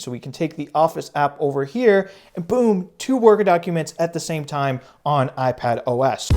So we can take the Office app over here and boom, 2 work documents at the same time on iPadOS.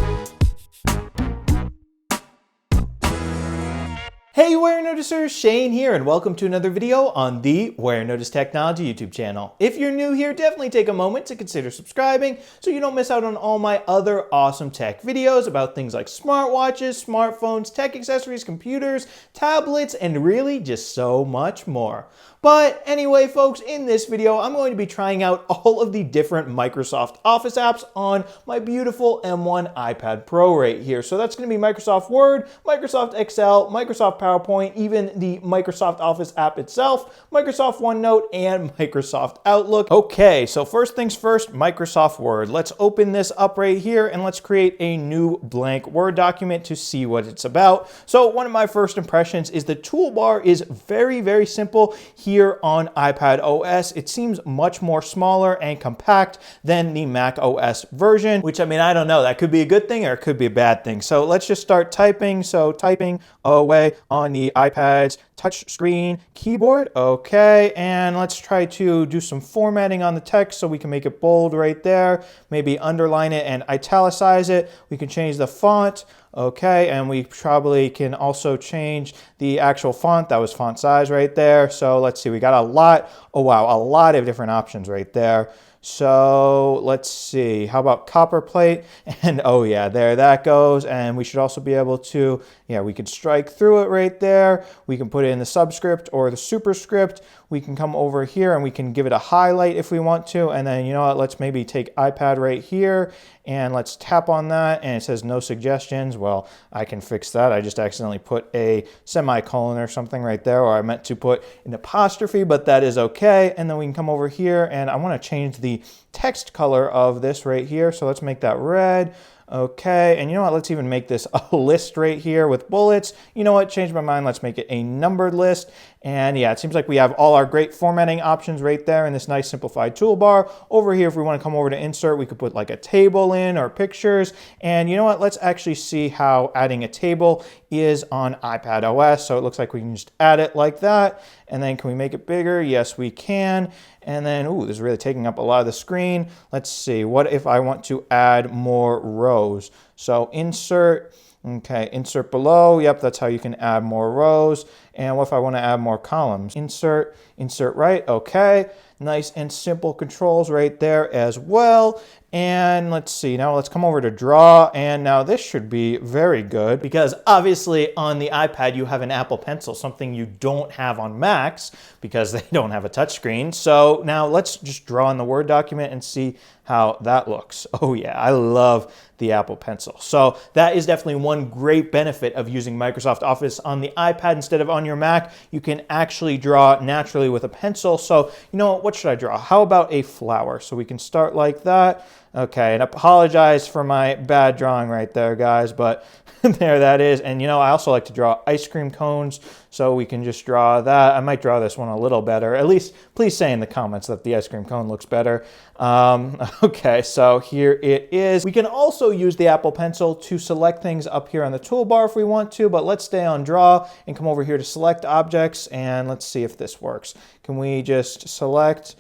Hey Warenoticers, Shane here and welcome to another video on the Warenotice Technology YouTube channel. If you're new here, definitely take a moment to consider subscribing so you don't miss out on all my other awesome tech videos about things like smartwatches, smartphones, tech accessories, computers, tablets, and really just so much more. But anyway, folks, in this video, I'm going to be trying out all of the different Microsoft Office apps on my beautiful M1 iPad Pro right here. So that's going to be Microsoft Word, Microsoft Excel, Microsoft PowerPoint, even the Microsoft Office app itself, Microsoft OneNote, and Microsoft Outlook. Okay, so first things first, Microsoft Word. Let's open this up right here and let's create a new blank Word document to see what it's about. So one of my first impressions is the toolbar is very, very simple here on iPadOS. It seems much more smaller and compact than the macOS version, which I mean, I don't know, that could be a good thing or it could be a bad thing. So let's just start typing. So typing away on the iPad's touch screen keyboard. Okay, and let's try to do some formatting on the text so we can make it bold right there. Maybe underline it and italicize it. We can change the font. Okay, and we probably can also change the actual font. That was font size right there. So let's see, we got a lot, oh wow, a lot of different options right there. So let's see, how about copper plate? And oh yeah, there that goes. And we should also be able to, yeah, we could strike through it right there. We can put it in the subscript or the superscript. We can come over here and we can give it a highlight if we want to. And then, you know what, let's maybe take iPad right here and let's tap on that and it says no suggestions. Well, I can fix that. I just accidentally put a semicolon or something right there, or I meant to put an apostrophe, but that is okay. And then we can come over here and I want to change the text color of this right here. So let's make that red. Okay, and you know what, let's even make this a list right here with bullets. You know what, change my mind, let's make it a numbered list. And yeah, it seems like we have all our great formatting options right there in this nice simplified toolbar. Over here, if we want to come over to insert, we could put like a table in or pictures. And you know what, let's actually see how adding a table is on iPadOS. So it looks like we can just add it like that. And then can we make it bigger? Yes, we can. And then, ooh, this is really taking up a lot of the screen. Let's see, what if I want to add more rows? So insert, okay, insert below. Yep, that's how you can add more rows. And what if I want to add more columns? Insert, insert right, okay. Nice and simple controls right there as well. And let's see, now let's come over to draw, and now this should be very good because obviously on the iPad you have an Apple Pencil, something you don't have on Macs because they don't have a touchscreen. So now let's just draw in the Word document and see how that looks. Oh yeah, I love the Apple Pencil. So that is definitely one great benefit of using Microsoft Office on the iPad instead of on your Mac. You can actually draw naturally with a pencil. So you know what should I draw? How about a flower? So we can start like that. Okay, and apologize for my bad drawing right there, guys, but there that is. And you know, I also like to draw ice cream cones, so we can just draw that. I might draw this one a little better. At least, please say in the comments that the ice cream cone looks better. Okay, so here it is. We can also use the Apple Pencil to select things up here on the toolbar if we want to, but let's stay on draw and come over here to select objects, and let's see if this works. Can we just select?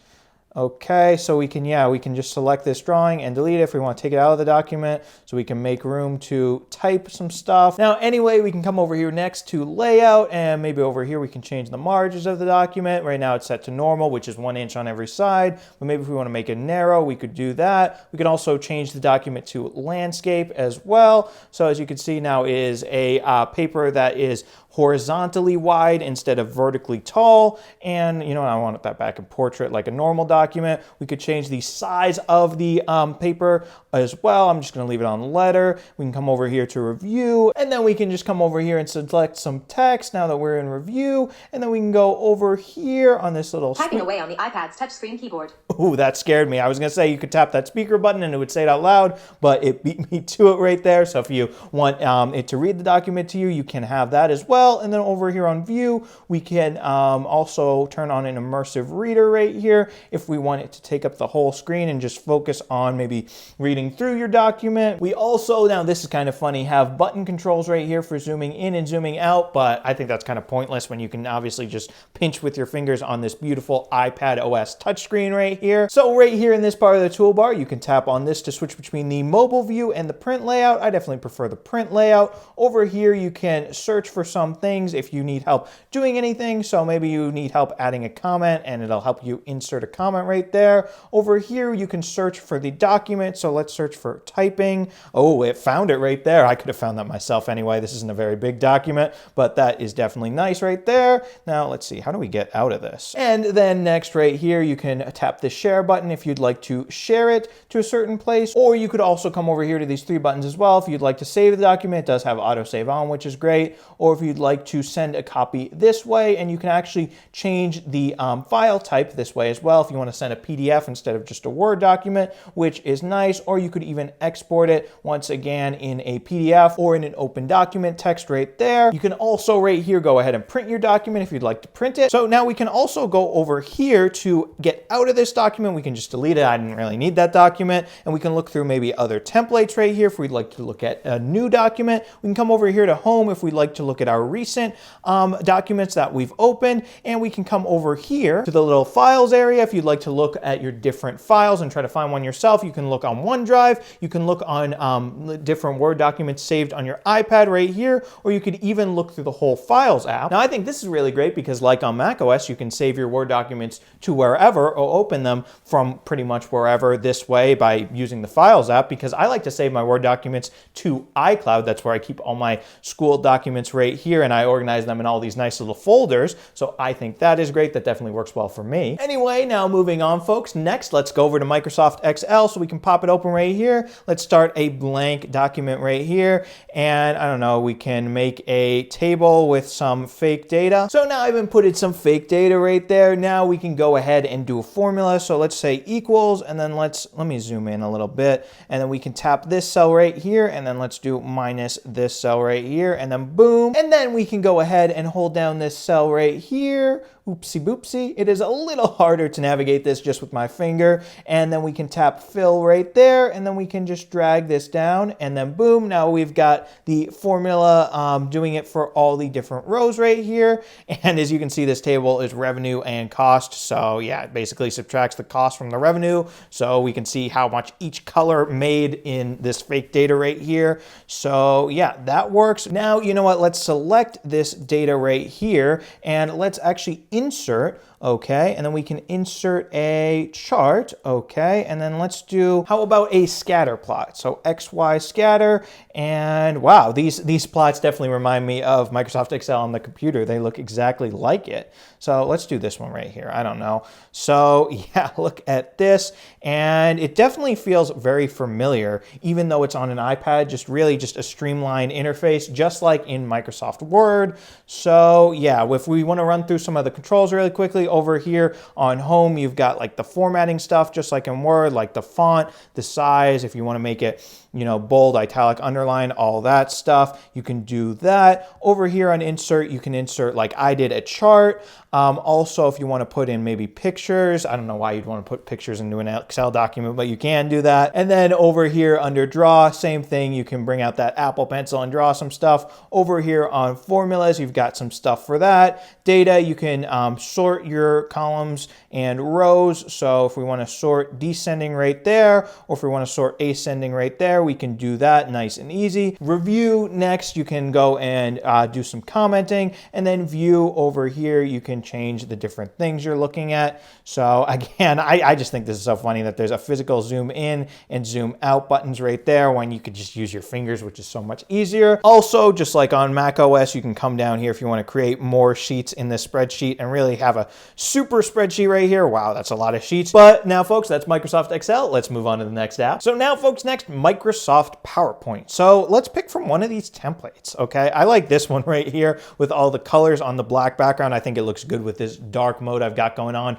Okay, so we can, yeah, we can just select this drawing and delete it if we want to take it out of the document so we can make room to type some stuff. Now, anyway, we can come over here next to layout, and maybe over here we can change the margins of the document. Right now it's set to normal, which is 1 inch on every side, but maybe if we want to make it narrow, we could do that. We can also change the document to landscape as well. So as you can see now is a paper that is horizontally wide instead of vertically tall. And you know, I want that back in portrait like a normal document. We could change the size of the paper as well. I'm just going to leave it on letter. We can come over here to review, and then we can just come over here and select some text now that we're in review. And then we can go over here on this little typing away on the iPad's touchscreen keyboard. Ooh, that scared me. I was going to say you could tap that speaker button and it would say it out loud, but it beat me to it right there. So if you want it to read the document to you, you can have that as well. And then over here on view, we can also turn on an immersive reader right here if we want it to take up the whole screen and just focus on maybe reading through your document. We also, now this is kind of funny, have button controls right here for zooming in and zooming out, but I think that's kind of pointless when you can obviously just pinch with your fingers on this beautiful iPadOS touchscreen right here. So right here in this part of the toolbar, you can tap on this to switch between the mobile view and the print layout. I definitely prefer the print layout. Over here, you can search for some things if you need help doing anything. So maybe you need help adding a comment and it'll help you insert a comment right there. Over here, you can search for the document. So let's search for typing. Oh, it found it right there. I could have found that myself anyway. This isn't a very big document, but that is definitely nice right there. Now let's see, how do we get out of this? And then next right here, you can tap the share button if you'd like to share it to a certain place, or you could also come over here to these three buttons as well. If you'd like to save the document, it does have autosave on, which is great. Or if you'd like to send a copy this way, and you can actually change the file type this way as well. If you want to send a PDF instead of just a Word document, which is nice, or you could even export it once again in a PDF or in an open document text right there. You can also right here go ahead and print your document if you'd like to print it. So now we can also go over here to get out of this document. We can just delete it. I didn't really need that document. And we can look through maybe other templates right here if we'd like to look at a new document. We can come over here to home if we'd like to look at our recent documents that we've opened. And we can come over here to the little files area if you'd like to look at your different files and try to find one yourself. You can look on OneDrive. You can look on different Word documents saved on your iPad right here, or you could even look through the whole Files app. Now, I think this is really great because like on macOS, you can save your Word documents to wherever or open them from pretty much wherever this way by using the Files app, because I like to save my Word documents to iCloud. That's where I keep all my school documents right here, and I organize them in all these nice little folders. So I think that is great. That definitely works well for me. Anyway, now moving on, folks. Next, let's go over to Microsoft Excel so we can pop it open right here. Let's start a blank document right here. And I don't know, we can make a table with some fake data. So now I've inputted some fake data right there. Now we can go ahead and do a formula. So let's say equals, and then let me zoom in a little bit, and then we can tap this cell right here, and then let's do minus this cell right here, and then boom. And then we can go ahead and hold down this cell right here. Oopsie boopsie. It is a little harder to navigate this just with my finger. And then we can tap fill right there, and then we can just drag this down, and then boom. Now we've got the formula doing it for all the different rows right here. And as you can see, this table is revenue and cost. So yeah, it basically subtracts the cost from the revenue. So we can see how much each color made in this fake data right here. So yeah, that works. Now, you know what? Let's select this data right here, and let's actually insert, okay, and then we can insert a chart, okay, and then let's do, how about a scatter plot? So XY scatter, and wow, these plots definitely remind me of Microsoft Excel on the computer. They look exactly like it. So let's do this one right here. I don't know. So yeah, look at this, and it definitely feels very familiar, even though it's on an iPad, just a streamlined interface, just like in Microsoft Word. So yeah, if we want to run through some of the controls really quickly, over here on home, you've got like the formatting stuff, just like in Word, like the font, the size, if you want to make it, you know, bold, italic, underline, all that stuff, you can do that. Over here on insert, you can insert, like I did, a chart. Also, if you want to put in maybe pictures, I don't know why you'd want to put pictures into an Excel document, but you can do that. And then over here under draw, same thing, you can bring out that Apple Pencil and draw some stuff. Over here on formulas, you've got some stuff for that. Data, you can sort your columns and rows. So if we want to sort descending right there, or if we want to sort ascending right there, we can do that nice and easy. Review, next, you can go and do some commenting, and then view over here, you can change the different things you're looking at. So again, I just think this is so funny that there's a physical zoom in and zoom out buttons right there when you could just use your fingers, which is so much easier. Also, just like on macOS, you can come down here if you want to create more sheets in this spreadsheet and really have a super spreadsheet right here. Wow, that's a lot of sheets. But now, folks, that's Microsoft Excel. Let's move on to the next app. So now, folks, next, Microsoft PowerPoint. So let's pick from one of these templates, okay? I like this one right here with all the colors on the black background. I think it looks good with this dark mode I've got going on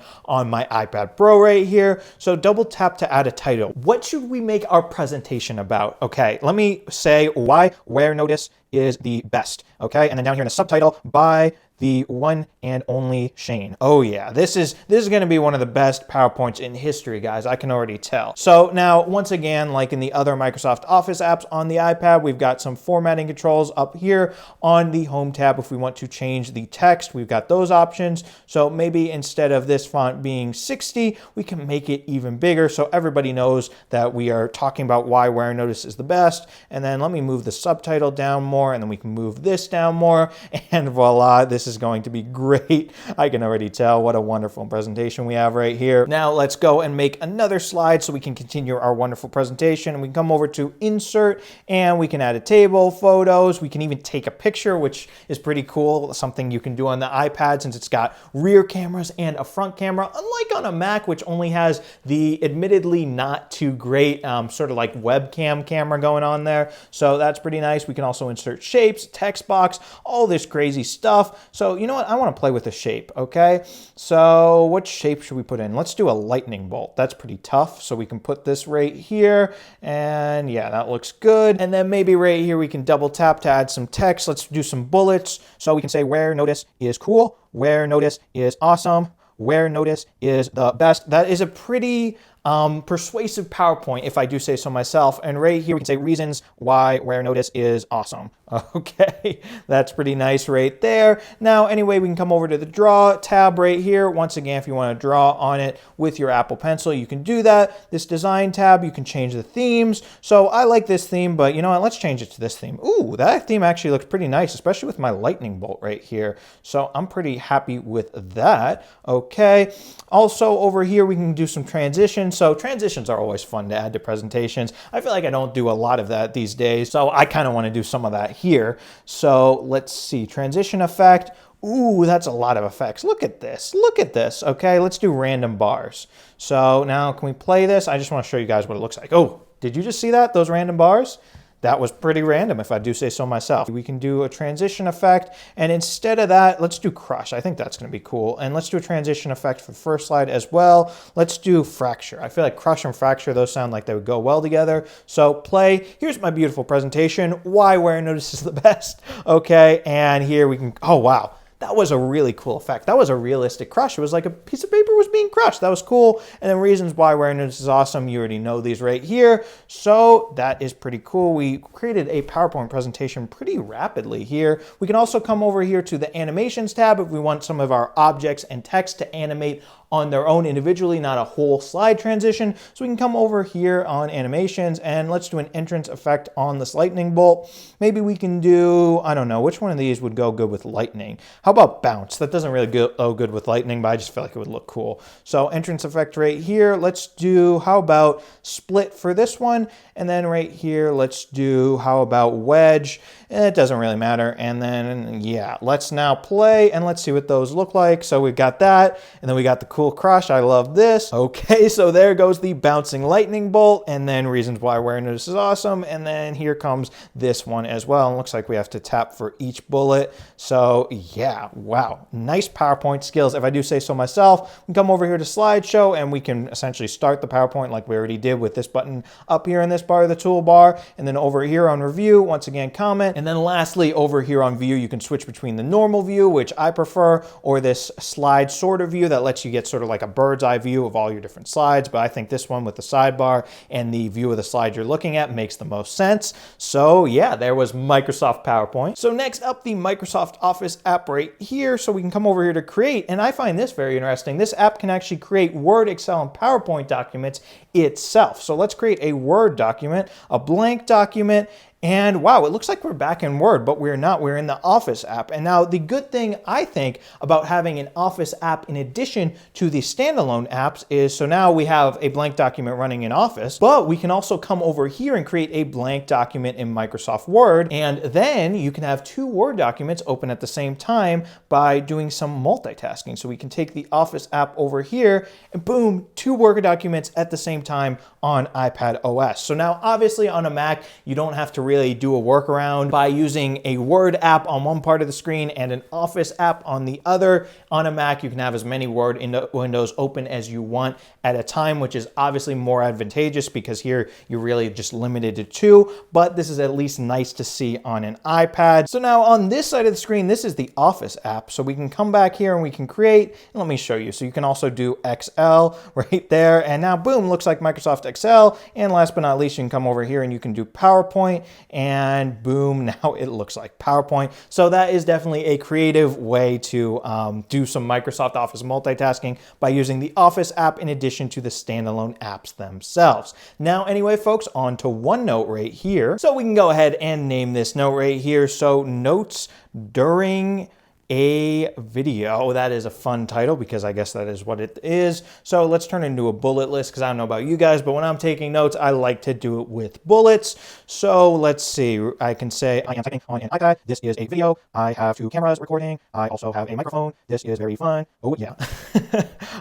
my iPad Pro right here. So double tap to add a title. What should we make our presentation about? Okay, let me say why Warenotice is the best, okay? And then down here in the subtitle, by the one and only Shane. Oh yeah, this is going to be one of the best PowerPoints in history, guys. I can already tell. So now, once again, like in the other Microsoft Office apps on the iPad, we've got some formatting controls up here on the Home tab. If we want to change the text, we've got those options. So maybe instead of this font being 60, we can make it even bigger so everybody knows that we are talking about why Warenotice is the best. And then let me move the subtitle down more, and then we can move this down more, and voila, this is going to be great. I can already tell. What a wonderful presentation we have right here. Now let's go and make another slide so we can continue our wonderful presentation. And we can come over to Insert, and we can add a table, photos. We can even take a picture, which is pretty cool. Something you can do on the iPad since it's got rear cameras and a front camera, unlike on a Mac, which only has the admittedly not too great sort of like webcam camera going on there. So that's pretty nice. We can also insert shapes, text box, all this crazy stuff. So you know what? I want to play with a shape, okay? So what shape should we put in? Let's do a lightning bolt. That's pretty tough. So we can put this right here, and yeah, that looks good. And then maybe right here we can double tap to add some text. Let's do some bullets. So we can say Warenotice is cool, Warenotice is awesome, Warenotice is the best. That is a pretty persuasive PowerPoint, if I do say so myself. And right here we can say reasons why Warenotice is awesome. Okay, that's pretty nice right there. Now, anyway, we can come over to the Draw tab right here. Once again, if you want to draw on it with your Apple Pencil, you can do that. This Design tab, you can change the themes. So I like this theme, but you know what? Let's change it to this theme. Ooh, that theme actually looks pretty nice, especially with my lightning bolt right here. So I'm pretty happy with that. Okay. Also, over here, we can do some transitions. So transitions are always fun to add to presentations. I feel like I don't do a lot of that these days, so I kind of want to do some of that here. So let's see, transition effect. Ooh, that's a lot of effects. Look at this. Look at this. Okay, let's do random bars. So now can we play this? I just want to show you guys what it looks like. Oh, did you just see that? Those random bars? That was pretty random, if I do say so myself. We can do a transition effect, and instead of that, let's do crush. I think that's going to be cool. And let's do a transition effect for the first slide as well. Let's do fracture. I feel like crush and fracture, those sound like they would go well together. So play. Here's my beautiful presentation. Why Warenotice is the best. Okay, and here we can, oh wow. That was a really cool effect. That was a realistic crush. It was like a piece of paper was being crushed. That was cool. And then reasons why Warenotice is awesome. You already know these right here. So that is pretty cool. We created a PowerPoint presentation pretty rapidly here. We can also come over here to the animations tab if we want some of our objects and text to animate on their own individually, not a whole slide transition. So we can come over here on animations and let's do an entrance effect on this lightning bolt. Maybe we can do, I don't know, which one of these would go good with lightning? How about bounce? That doesn't really go good with lightning, but I just feel like it would look cool. So entrance effect right here. Let's do, how about split for this one? And then right here, let's do, how about wedge? It doesn't really matter. And then, yeah, let's now play and let's see what those look like. So we've got that, and then we got the cool crush. I love this. Okay, so there goes the bouncing lightning bolt, and then reasons why Warenotice is awesome. And then here comes this one as well. And it looks like we have to tap for each bullet. So yeah, wow, nice PowerPoint skills. If I do say so myself, we can come over here to slideshow and we can essentially start the PowerPoint like we already did with this button up here in this bar of the toolbar. And then over here on review, once again, comment. And then lastly, over here on view, you can switch between the normal view, which I prefer, or this slide sorter view that lets you get sort of like a bird's eye view of all your different slides. But I think this one with the sidebar and the view of the slide you're looking at makes the most sense. So yeah, there was Microsoft PowerPoint. So next up, the Microsoft Office app right here. So we can come over here to create, and I find this very interesting. This app can actually create Word, Excel, and PowerPoint documents itself. So let's create a Word document, a blank document. And wow, it looks like we're back in Word, but we're not. We're in the Office app. And now the good thing I think about having an Office app in addition to the standalone apps is, so now we have a blank document running in Office, but we can also come over here and create a blank document in Microsoft Word. And then you can have two Word documents open at the same time by doing some multitasking. So we can take the Office app over here and boom, two Word documents at the same time on iPadOS. So now obviously on a Mac, you don't have to really do a workaround by using a Word app on one part of the screen and an Office app on the other. On a Mac, you can have as many Word windows open as you want at a time, which is obviously more advantageous because here you're really just limited to 2, but this is at least nice to see on an iPad. So now on this side of the screen, this is the Office app. So we can come back here and we can create, and let me show you. So you can also do Excel right there, and now boom, looks like Microsoft Excel. And last but not least, you can come over here and you can do PowerPoint, and boom, now it looks like PowerPoint. So that is definitely a creative way to do some Microsoft Office multitasking by using the Office app in addition to the standalone apps themselves. Now anyway, folks, on to OneNote right here. So we can go ahead and name this note right here. So notes during a video. That is a fun title because I guess that is what it is. So let's turn it into a bullet list because I don't know about you guys, but when I'm taking notes, I like to do it with bullets. So let's see. I can say I am typing on an iPad. This is a video. I have 2 cameras recording. I also have a microphone. This is very fun. Oh yeah.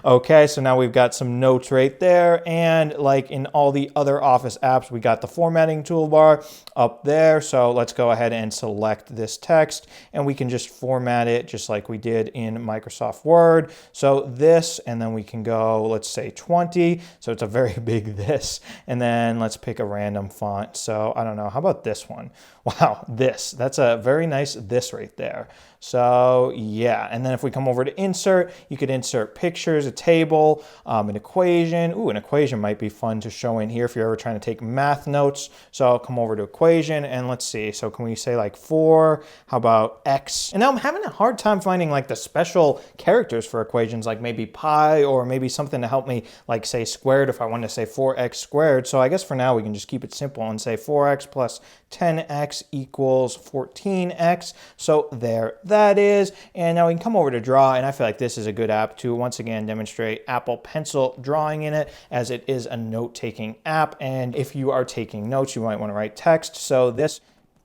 Okay, so now we've got some notes right there. And like in all the other Office apps, we got the formatting toolbar up there. So let's go ahead and select this text and we can just format it just like we did in Microsoft Word. So this, and then we can go, let's say 20. So it's a very big this. And then let's pick a random font. So I don't know, how about this one? Wow, this, that's a very nice this right there. So yeah, and then if we come over to insert, you could insert pictures, a table, an equation. Ooh, an equation might be fun to show in here if you're ever trying to take math notes. So I'll come over to equation and let's see. So can we say like 4, how about X? And now I'm having a hard time finding like the special characters for equations, like maybe pi or maybe something to help me like say squared if I want to say 4x squared. So I guess for now we can just keep it simple and say 4x plus 10x equals 14x. So there that is. And now we can come over to draw, and I feel like this is a good app to once again demonstrate Apple Pencil drawing in it, as it is a note-taking app. And if you are taking notes, you might want to write text. So this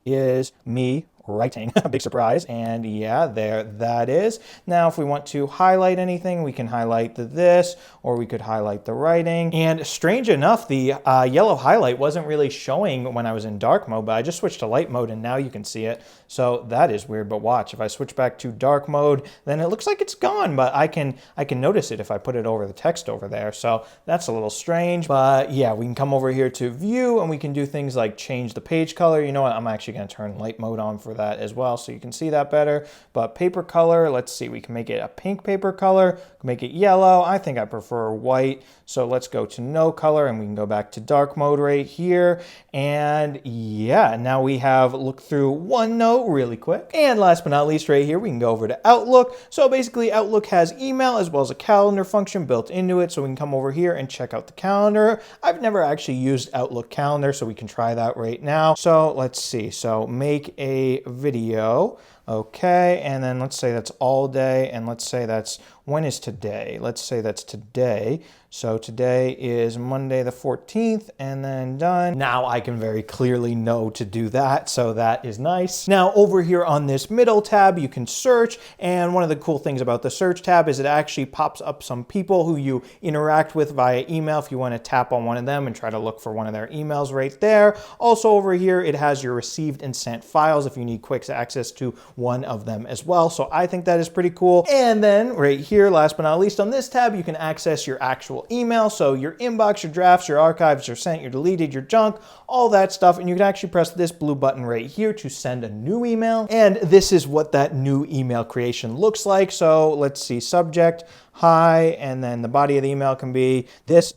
is me writing. Big surprise. And yeah, there that is. Now, if we want to highlight anything, we can highlight this, or we could highlight the writing. And strange enough, the yellow highlight wasn't really showing when I was in dark mode, but I just switched to light mode and now you can see it. So that is weird, but watch, if I switch back to dark mode, then it looks like it's gone, but I can notice it if I put it over the text over there. So that's a little strange, but yeah, we can come over here to view and we can do things like change the page color. You know what? I'm actually going to turn light mode on for that as well, so you can see that better. But paper color, let's see, we can make it a pink paper color, make it yellow. I think I prefer white, so let's go to no color and we can go back to dark mode right here. And yeah, now we have looked through OneNote really quick. And last but not least right here, we can go over to Outlook. So basically Outlook has email as well as a calendar function built into it, so we can come over here and check out the calendar. I've never actually used Outlook calendar, so we can try that right now. So let's see, so make a video. Okay, and then let's say that's all day, and let's say that's, when is today? Let's say that's today. So today is Monday the 14th, and then done. Now I can very clearly know to do that, so that is nice. Now over here on this middle tab, you can search, and one of the cool things about the search tab is it actually pops up some people who you interact with via email if you want to tap on one of them and try to look for one of their emails right there. Also over here, it has your received and sent files if you need quick access to one of them as well. So I think that is pretty cool. And then right here, last but not least on this tab, you can access your actual email. So your inbox, your drafts, your archives, your sent, your deleted, your junk, all that stuff. And you can actually press this blue button right here to send a new email. And this is what that new email creation looks like. So let's see, subject, hi, and then the body of the email can be, this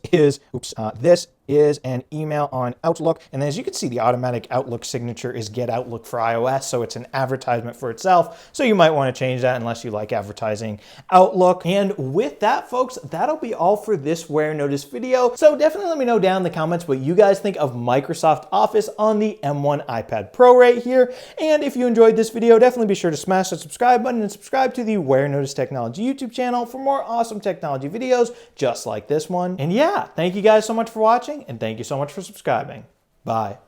is an email on Outlook. And then as you can see, the automatic Outlook signature is Get Outlook for iOS. So it's an advertisement for itself. So you might want to change that unless you like advertising Outlook. And with that, folks, that'll be all for this Warenotice video. So definitely let me know down in the comments what you guys think of Microsoft Office on the M1 iPad Pro right here. And if you enjoyed this video, definitely be sure to smash the subscribe button and subscribe to the Warenotice Technology YouTube channel for more awesome technology videos just like this one. And yeah, thank you guys so much for watching, and thank you so much for subscribing. Bye.